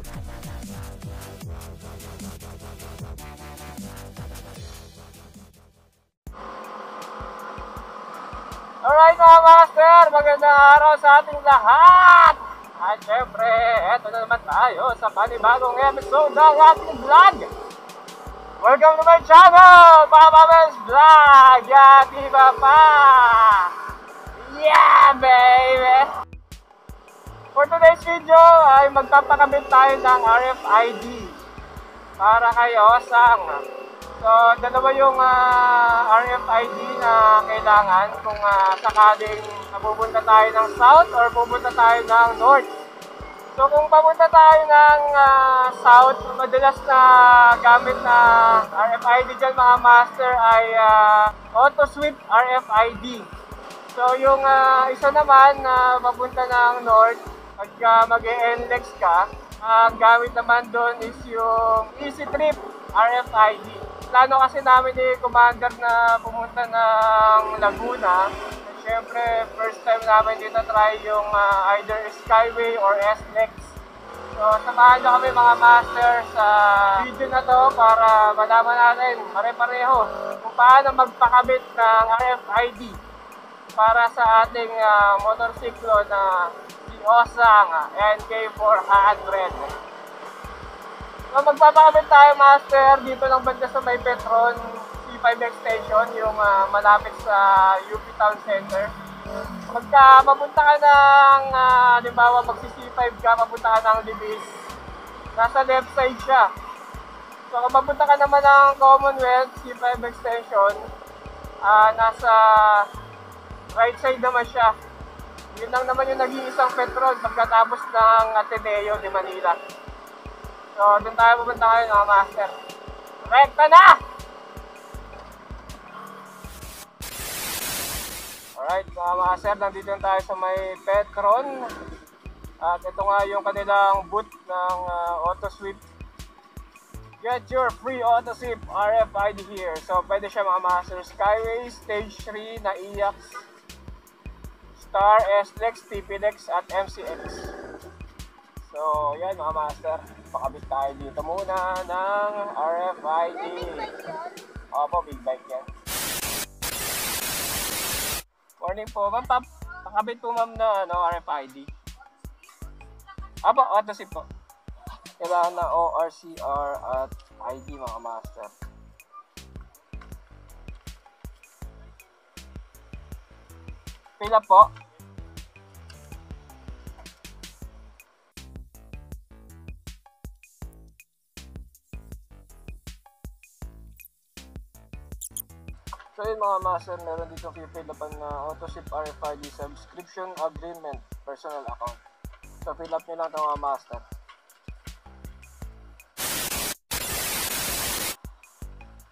Alright mga master, magandang araw sa ating lahat! At syempre, eto na naman tayo sa panibagong episode ng ating vlog! Welcome to my channel, Papa Mel's Vlog! Yati Papa! Yeah baby! For today's video ay magpapakabit tayo ng RFID para kay Osang. So, dalawa yung RFID na kailangan kung sakaling pupunta tayo ng south or pupunta tayo ng north. So, kung papunta tayo ng south, madalas na gamit na RFID dyan mga master ay auto sweep RFID. So, yung isa naman na papunta ng north, pagka mag-e-NLEX ka, ang gamit naman doon is yung Easy Trip RFID. Plano kasi namin ni Commander na pumunta ng Laguna. Siyempre, first time namin dito try yung either Skyway or SLEX. So, samahan nyo kami mga master sa video na to para malaman natin pare-pareho kung paano magpakabit ng RFID para sa ating motorsiklo na si Osang NK400. So, magpapakabit tayo master dito lang banda sa may Petron C5 extension, yung malapit sa UP Town Center. Pagka mapunta ka ng halimbawa magsi-C5 ka, mapunta ka ng Libis, nasa left side siya. So kung mapunta ka naman ng Commonwealth C5 extension, nasa right side naman siya. Yun lang naman yung nag-iisang Petron pagkatapos ng Ateneo de Manila. So, doon tayo pupunta kayo mga master. Rekta na! Alright mga master, nandito tayo sa may Petron. At ito nga yung kanilang booth ng Auto Sweep. Get your free Auto Sweep RFID here. So, pwede siya mga master. Skyway, Stage 3, na IAX, Star, SLEX, TPLEX, at MCX. So, yan mga master. Pakabit tayo dito muna ng RFID. Opo, big bike yan. Morning po, ma'am. Pakabit po ma'am na RFID. Opo, auto sip po. Kailangan na ORCR at ID mga master. Fill up po. So yun mga master, meron dito fill upan na AutoShip RFID subscription agreement personal account. So fill up nyo lang ito mga master.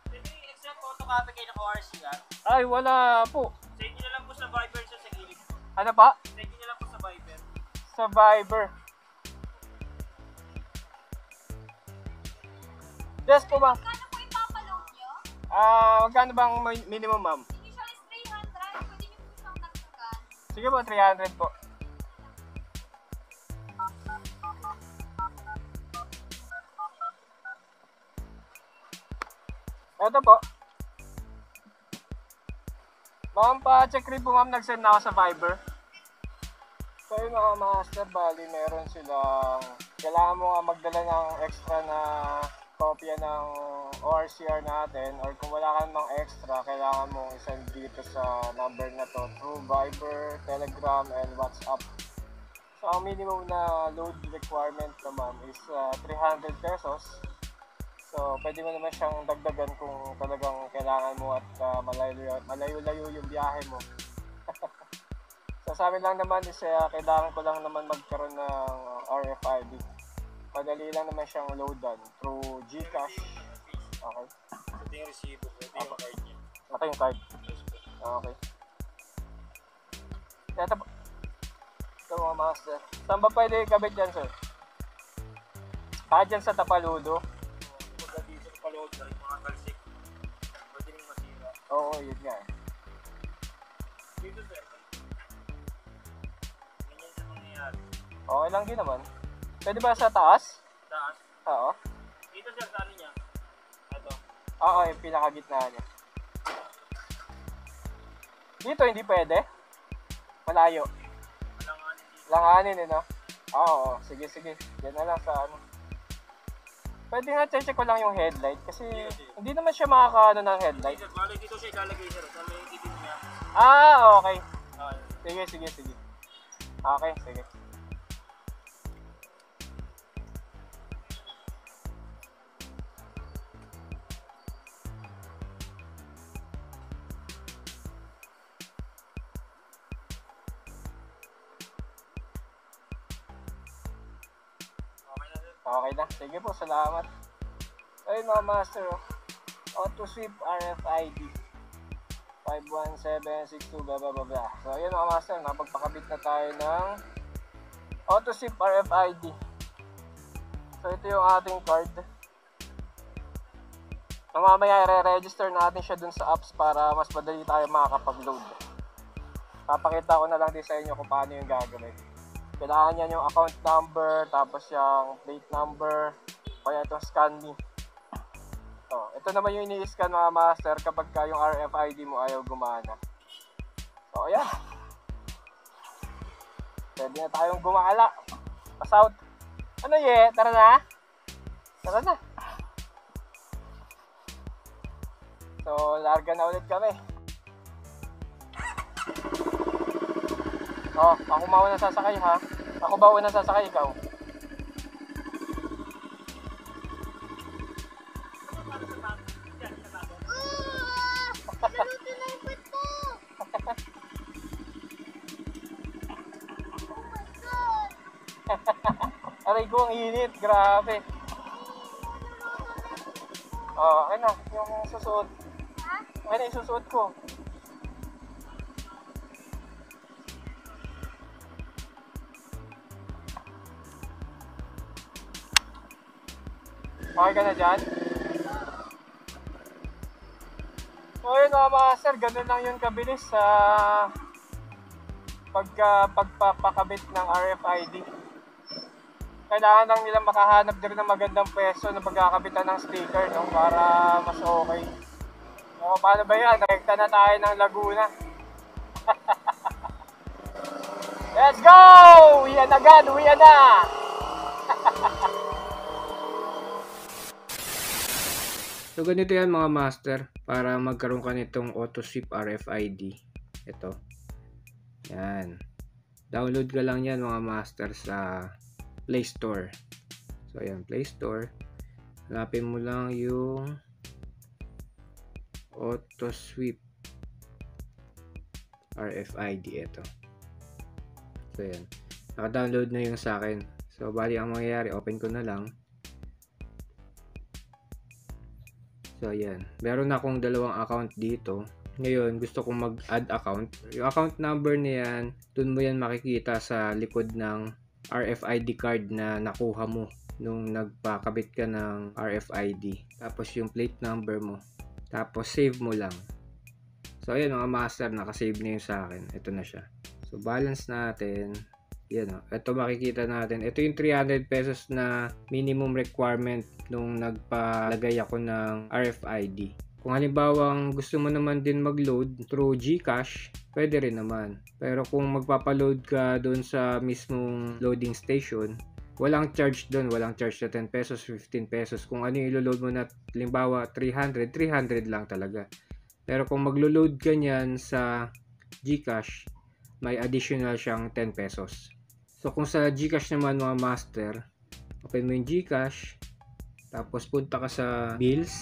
Pwede yung extra photocopy kayo ng ORCR? Ay wala po. Send nyo na lang po sa Viber sa gilid. Ano pa? Send nyo na lang po sa Viber. Sa Viber. Yes po ba? Magkano bang minimum, ma'am? Initial is 300. Pwede niyo po isang dagdagan. Sige po, 300 po. Ito po. Ma'am, pa-check rin po ma'am, nag-send na ako sa Viber. So yung mga master, bali meron silang, kailangan mo nga magdala ng extra na kopya ng ORCR natin, or kung wala ka namang extra, kailangan mong isend dito sa number na to through Viber, Telegram, and WhatsApp. So ang minimum na load requirement naman is 300 pesos. So pwede mo naman siyang dagdagan kung talagang kailangan mo at malayo-layo yung biyahe mo. So sa amin lang naman is kailangan ko lang naman magkaroon ng RFID. Madali lang naman siyang loadan through GCash. Okay. Ito yung resibo. Ito yung card niya. Ito yung card. Okay. Ito mga master. Saan ba pwede kabit dyan, sir? Dyan sa Tapaludo. Pagka dito sa paloob na yung mga talsik, pwede rin masira. Oo, yun nga eh. Dito sir, ganyan sa mangyayari. Okay lang din naman. Pwede ba sa taas? Taas. Oo. Dito sir, sa ano niya? Ito. Oo, yung pinakagitna niya. Dito hindi pwede? Malayo. Malanganin dito. Langanin no? Oo, sige. Yan na lang sa ano. Pwede nga check ko lang yung headlight kasi hindi naman siya makakaano ng headlight. Sir, bali dito siya ilalagay sir. Sa may itim niya. Okay. Sige. Okay, sige. Okay na sir. Okay na. Sige po, salamat. Ayun mga master, Auto Sweep RFID 51762 blah blah blah blah. So ayun mga master, napagpakabit na tayo ng Auto Sweep RFID. So ito yung ating card. So mamaya i-register natin siya dun sa apps para mas madali tayo makakapag-load. Papakita ko na lang din sa inyo kung paano yung gagawin. Kailangan yan yung account number, tapos yung plate number, kaya itong scan me. So, ito naman yung ini-scan mga master kapag yung RFID mo ayaw gumana. So, ayan. Pwede na tayong gumala. Pass out. Ano ye? Tara na. So, larga na ulit kami. Ako mauna sasakay ha. Ako ba una sasakay, ikaw? Aray ko, ang init. Grabe. Okay na. Yung susuot. Okay na yung susuot ko. Okay ka na dyan? So yun mga master, ganun lang yung kabilis sa pagpapakabit ng RFID. Kailangan lang nila makahanap din ng magandang pwesto na pagkakabitan ng sticker, no? Para mas okay. So paano ba yan? Rekta na tayo ng Laguna. Let's go! Uwian agad! Uwian na! So ganito yan mga master, para magkaroon ka nitong Auto Sweep RFID. Ito. Yan. Download ka lang yan mga master sa Play Store. So ayan, Play Store. Hanapin mo lang yung Auto Sweep RFID. Ito. So ayan. Naka-download na yung sa akin. So bali ang mangyayari, open ko na lang. So ayan, meron akong dalawang account dito. Ngayon, gusto kong mag-add account. Yung account number niyan, dun mo yan makikita sa likod ng RFID card na nakuha mo nung nagpakabit ka ng RFID. Tapos yung plate number mo. Tapos save mo lang. So ayan mga master, nakasave na yung sa akin. Ito na siya. So balance natin. Yan o. Ito makikita natin. Ito yung 300 pesos na minimum requirement nung nagpalagay ako ng RFID. Kung halimbawang gusto mo naman din mag-load through GCash, pwede rin naman. Pero kung magpapaload ka doon sa mismong loading station, walang charge doon. Walang charge na 10 pesos, 15 pesos. Kung ano yung ilo-load mo na, halimbawa 300, 300 lang talaga. Pero kung maglo-load ka niyan sa GCash, may additional siyang 10 pesos. So kung sa GCash naman mga master, open mo yung GCash, tapos punta ka sa bills,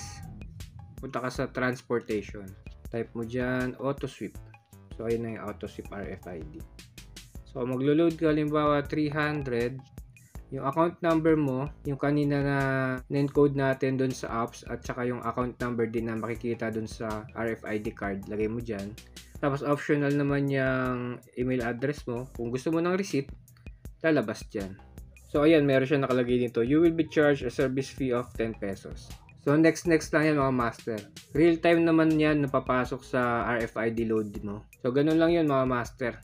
punta ka sa transportation, type mo dyan Auto Sweep. So ayun na yung Auto Sweep RFID. So maglo-load ka halimbawa 300, yung account number mo, yung kanina na encode natin dun sa apps, at saka yung account number din na makikita dun sa RFID card, lagay mo dyan. Tapos optional naman yung email address mo. Kung gusto mo ng receipt, lalabas dyan. So ayan, meron siya nakalagay dito. You will be charged a service fee of 10 pesos. So next lang yan mga master. Real time naman yan napapasok sa RFID load mo. So ganun lang yun mga master.